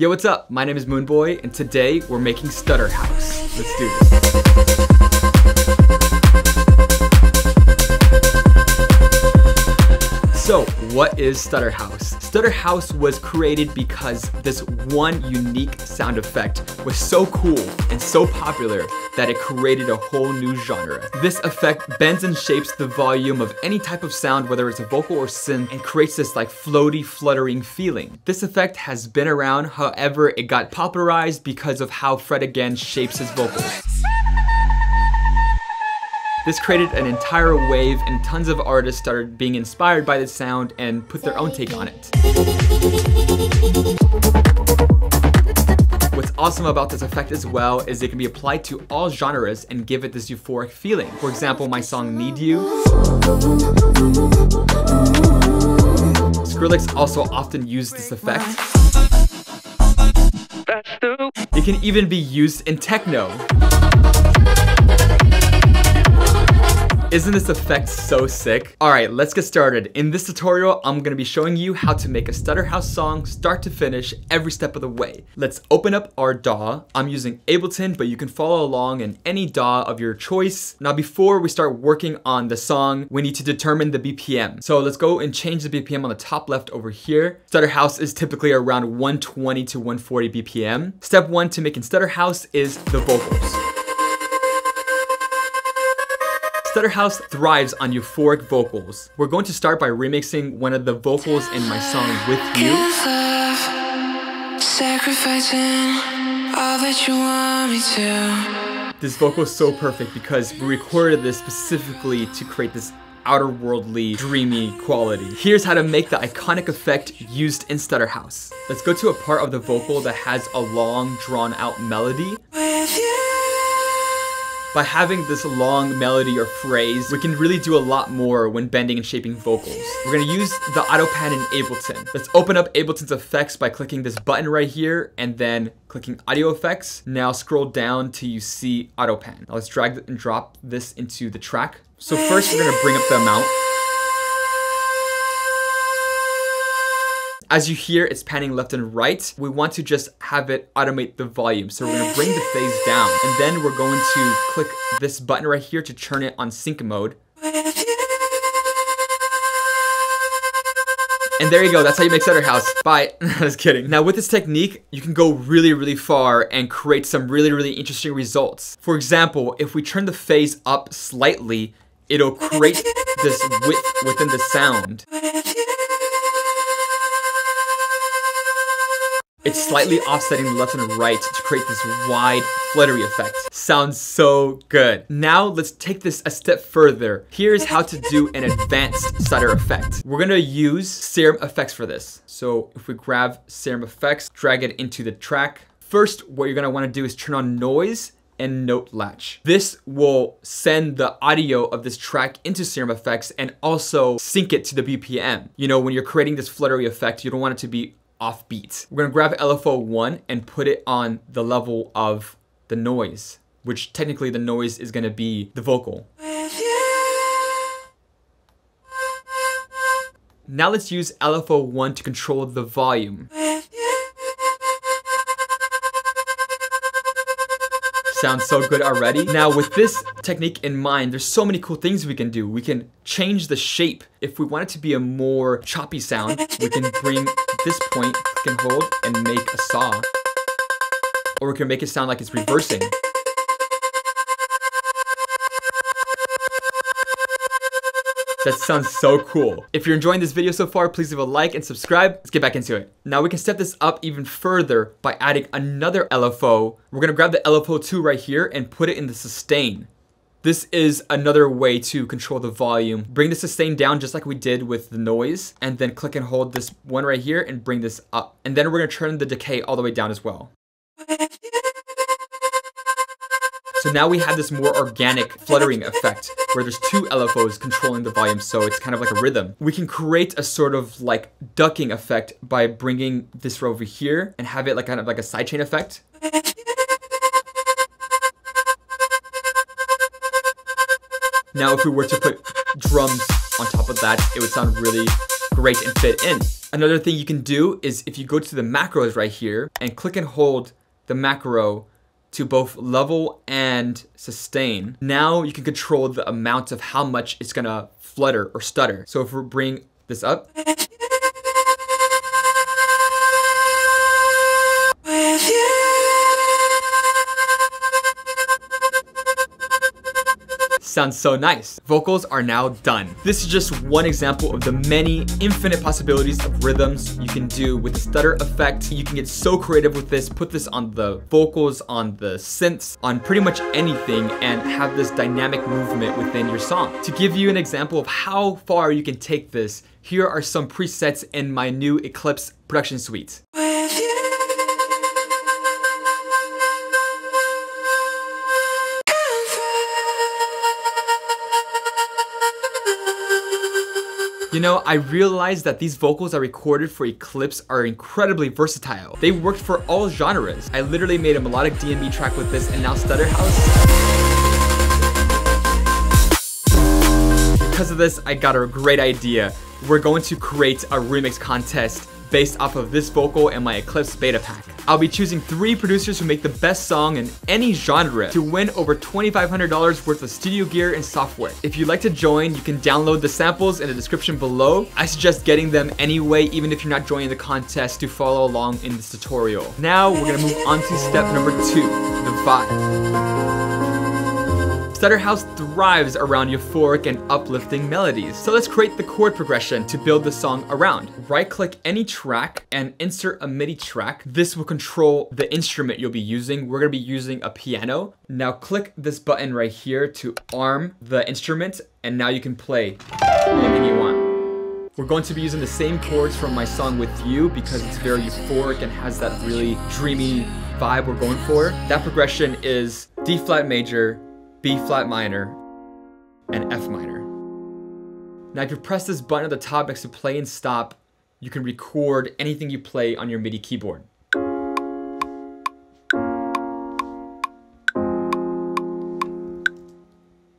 Yo, what's up? My name is MOONBOY, and today we're making Stutter House. Let's do this. So, what is Stutter House? Stutter House was created because this one unique sound effect was so cool and so popular that it created a whole new genre. This effect bends and shapes the volume of any type of sound, whether it's a vocal or synth, and creates this like floaty, fluttering feeling. This effect has been around, however, it got popularized because of how Fred again shapes his vocals. This created an entire wave and tons of artists started being inspired by this sound and put their own take on it. What's awesome about this effect as well is it can be applied to all genres and give it this euphoric feeling. For example, my song Need You. Skrillex also often used this effect. It can even be used in techno. Isn't this effect so sick? Alright, let's get started. In this tutorial, I'm gonna be showing you how to make a Stutter House song start to finish every step of the way. Let's open up our DAW. I'm using Ableton, but you can follow along in any DAW of your choice. Now, before we start working on the song, we need to determine the BPM. So let's go and change the BPM on the top left over here. Stutter House is typically around 120 to 140 BPM. Step one to making Stutter House is the vocals. Stutter House thrives on euphoric vocals. We're going to start by remixing one of the vocals in my song With You. This vocal is so perfect because we recorded this specifically to create this outer-worldly, dreamy quality. Here's how to make the iconic effect used in Stutter House. Let's go to a part of the vocal that has a long, drawn-out melody. By having this long melody or phrase, we can really do a lot more when bending and shaping vocals. We're gonna use the auto pan in Ableton. Let's open up Ableton's effects by clicking this button right here and then clicking audio effects. Now scroll down till you see auto pan. Now let's drag and drop this into the track. So first we're gonna bring up the amount. As you hear, it's panning left and right. We want to just have it automate the volume. So we're gonna bring the phase down, and then we're going to click this button right here to turn it on sync mode. And there you go, that's how you make Stutter House. Bye. Just kidding. Now with this technique, you can go really, really far and create some really, really interesting results. For example, if we turn the phase up slightly, it'll create this width within the sound. It's slightly offsetting left and right to create this wide, fluttery effect. Sounds so good. Now let's take this a step further. Here's how to do an advanced stutter effect. We're gonna use serum effects for this. So if we grab serum effects, drag it into the track. First, what you're gonna wanna do is turn on noise and note latch. This will send the audio of this track into serum effects and also sync it to the BPM. You know, when you're creating this fluttery effect, you don't want it to be offbeat. We're gonna grab LFO1 and put it on the level of the noise, which technically the noise is gonna be the vocal. Now let's use LFO1 to control the volume. Sounds so good already. Now with this technique in mind, there's so many cool things we can do. We can change the shape. If we want it to be a more choppy sound, we can bring this point, click and hold, and make a saw. Or we can make it sound like it's reversing. That sounds so cool. If you're enjoying this video so far, please leave a like and subscribe. Let's get back into it. Now we can step this up even further by adding another LFO. We're gonna grab the LFO2 right here and put it in the sustain. This is another way to control the volume. Bring the sustain down just like we did with the noise, and then click and hold this one right here and bring this up. And then we're gonna turn the decay all the way down as well. So now we have this more organic fluttering effect where there's two LFOs controlling the volume, so it's kind of like a rhythm. We can create a sort of like ducking effect by bringing this over here and have it like kind of like a sidechain effect. Now if we were to put drums on top of that, it would sound really great and fit in. Another thing you can do is if you go to the macros right here and click and hold the macro to both level and sustain, now you can control the amount of how much it's gonna flutter or stutter. So if we bring this up, sounds so nice. Vocals are now done. This is just one example of the many infinite possibilities of rhythms you can do with the stutter effect. You can get so creative with this, put this on the vocals, on the synths, on pretty much anything, and have this dynamic movement within your song. To give you an example of how far you can take this, here are some presets in my new Eclipse production suite. You know, I realized that these vocals I recorded for Eclipse are incredibly versatile. They worked for all genres. I literally made a melodic D&B track with this, and now Stutter House. Because of this, I got a great idea. We're going to create a remix contest based off of this vocal and my Eclipse beta pack. I'll be choosing 3 producers who make the best song in any genre to win over $2,500 worth of studio gear and software. If you'd like to join, you can download the samples in the description below. I suggest getting them anyway, even if you're not joining the contest, to follow along in this tutorial. Now we're gonna move on to step number 2, the vibe. Stutter House thrives around euphoric and uplifting melodies. So let's create the chord progression to build the song around. Right-click any track and insert a MIDI track. This will control the instrument you'll be using. We're gonna be using a piano. Now click this button right here to arm the instrument, and now you can play anything you want. We're going to be using the same chords from my song With You because it's very euphoric and has that really dreamy vibe we're going for. That progression is D flat major, B flat minor, and F minor. Now if you press this button at the top next to play and stop, you can record anything you play on your MIDI keyboard.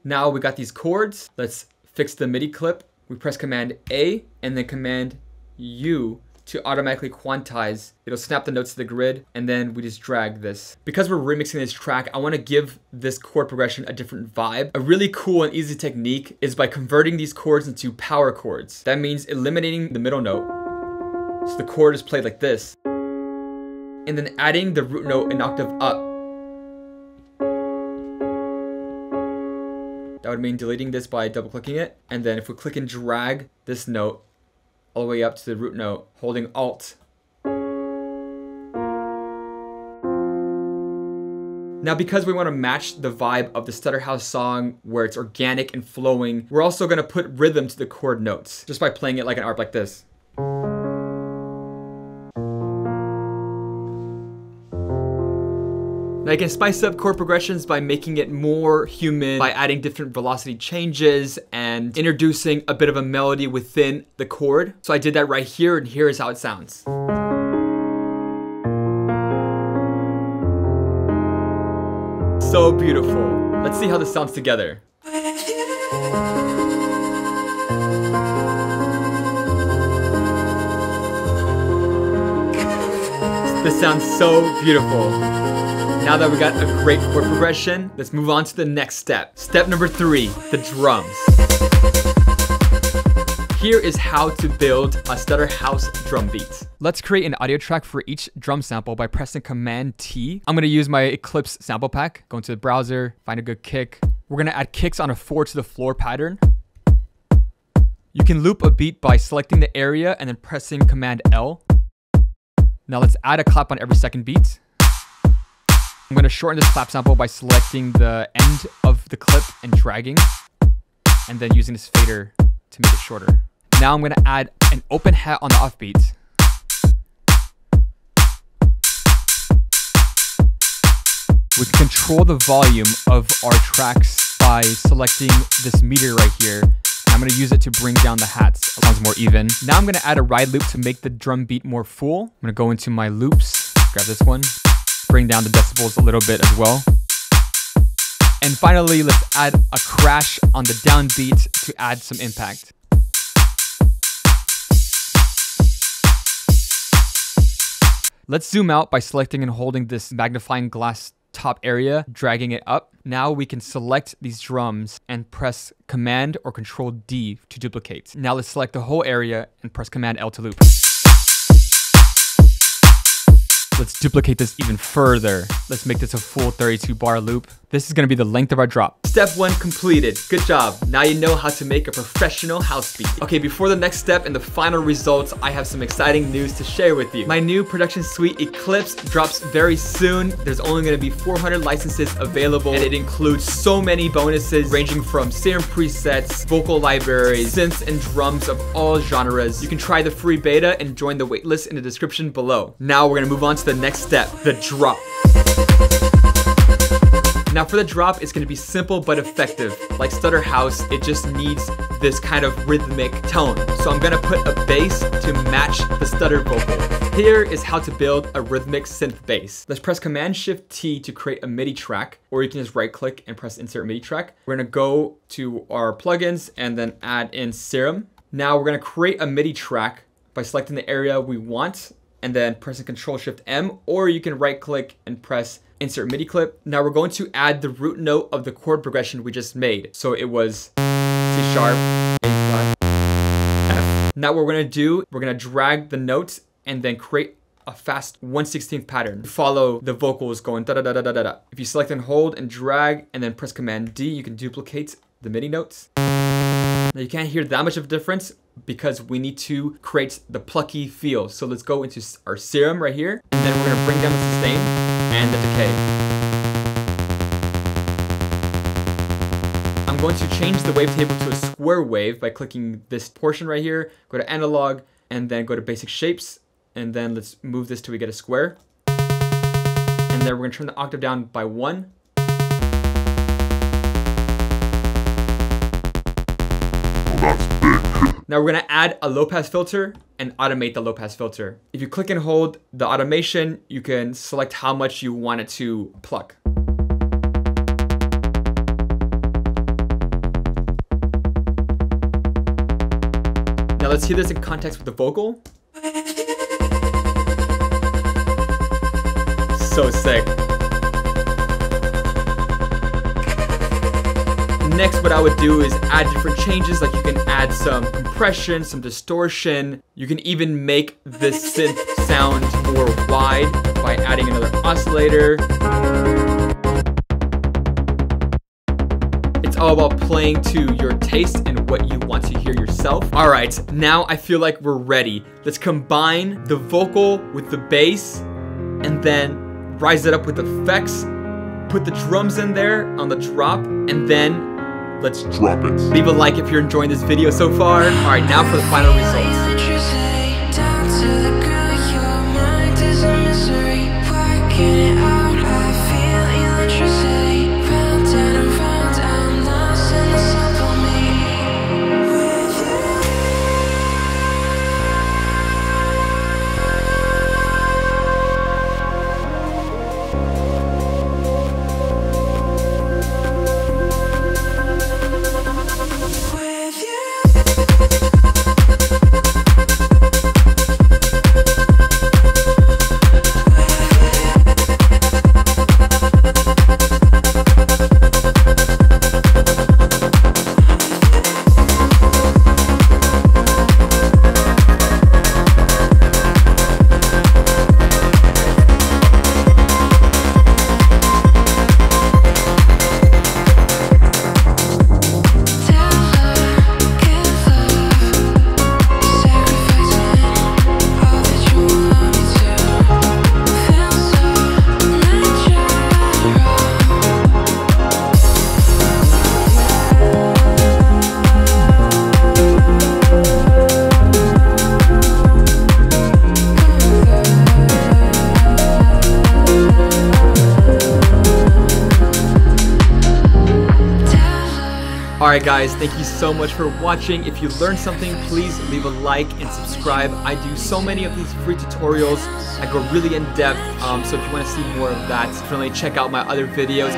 Now we got these chords. Let's fix the MIDI clip. We press Command A and then Command U to automatically quantize. It'll snap the notes to the grid, and then we just drag this. Because we're remixing this track, I wanna give this chord progression a different vibe. A really cool and easy technique is by converting these chords into power chords. That means eliminating the middle note, so the chord is played like this, and then adding the root note an octave up. That would mean deleting this by double clicking it, and then if we click and drag this note all the way up to the root note, holding Alt. Now because we want to match the vibe of the Stutter House song where it's organic and flowing, we're also going to put rhythm to the chord notes just by playing it like an ARP like this. Now you can spice up chord progressions by making it more human, by adding different velocity changes and introducing a bit of a melody within the chord. So I did that right here, and here is how it sounds. So beautiful. Let's see how this sounds together. This sounds so beautiful. Now that we got a great chord progression, let's move on to the next step. Step number 3, the drums. Here is how to build a Stutter House drum beat. Let's create an audio track for each drum sample by pressing Command T. I'm gonna use my Eclipse sample pack. Go into the browser, find a good kick. We're gonna add kicks on a 4 to the floor pattern. You can loop a beat by selecting the area and then pressing Command L. Now let's add a clap on every second beat. I'm going to shorten this clap sample by selecting the end of the clip and dragging, and then using this fader to make it shorter. Now I'm going to add an open hat on the offbeat. We can control the volume of our tracks by selecting this meter right here. I'm going to use it to bring down the hats. It sounds more even. Now I'm going to add a ride loop to make the drum beat more full. I'm going to go into my loops, grab this one, bring down the decibels a little bit as well. And finally, let's add a crash on the downbeat to add some impact. Let's zoom out by selecting and holding this magnifying glass top area, dragging it up. Now we can select these drums and press Command or Control D to duplicate. Now let's select the whole area and press Command L to loop. Let's duplicate this even further. Let's make this a full 32 bar loop. This is gonna be the length of our drop. Step 1 completed. Good job. Now you know how to make a professional house beat. Okay, before the next step and the final results, I have some exciting news to share with you. My new production suite, Eclipse, drops very soon. There's only gonna be 400 licenses available, and it includes so many bonuses ranging from serum presets, vocal libraries, synths, and drums of all genres. You can try the free beta and join the waitlist in the description below. Now we're gonna move on to the next step, the drop. Now for the drop, it's gonna be simple but effective. Like Stutter House, it just needs this kind of rhythmic tone. So I'm gonna put a bass to match the stutter vocal. Here is how to build a rhythmic synth bass. Let's press Command-Shift-T to create a MIDI track, or you can just right click and press Insert MIDI track. We're gonna go to our plugins and then add in Serum. Now we're gonna create a MIDI track by selecting the area we want and then pressing Control-Shift-M, or you can right click and press Insert MIDI clip. Now we're going to add the root note of the chord progression we just made. So it was C sharp, A flat, F. Now what we're gonna do, we're gonna drag the notes and then create a fast 1/16th pattern. Follow the vocals going da da da da da da. If you select and hold and drag and then press Command D, you can duplicate the MIDI notes. Now you can't hear that much of a difference because we need to create the plucky feel. So let's go into our serum right here, and then we're gonna bring down the sustain and the decay. I'm going to change the wavetable to a square wave by clicking this portion right here, go to analog, and then go to basic shapes, and then let's move this till we get a square. And then we're gonna turn the octave down by 1. Now we're gonna add a low pass filter and automate the low pass filter. If you click and hold the automation, you can select how much you want it to pluck. Now let's hear this in context with the vocal. So sick. Next, what I would do is add different changes, like you can add some compression, some distortion. You can even make this synth sound more wide by adding another oscillator. It's all about playing to your taste and what you want to hear yourself. All right, now I feel like we're ready. Let's combine the vocal with the bass and then rise it up with effects. Put the drums in there on the drop, and then let's drop it. Leave a like if you're enjoying this video so far. All right, now for the final results. Alright guys, thank you so much for watching. If you learned something, please leave a like and subscribe. I do so many of these free tutorials. I go really in depth, so if you want to see more of that, definitely check out my other videos.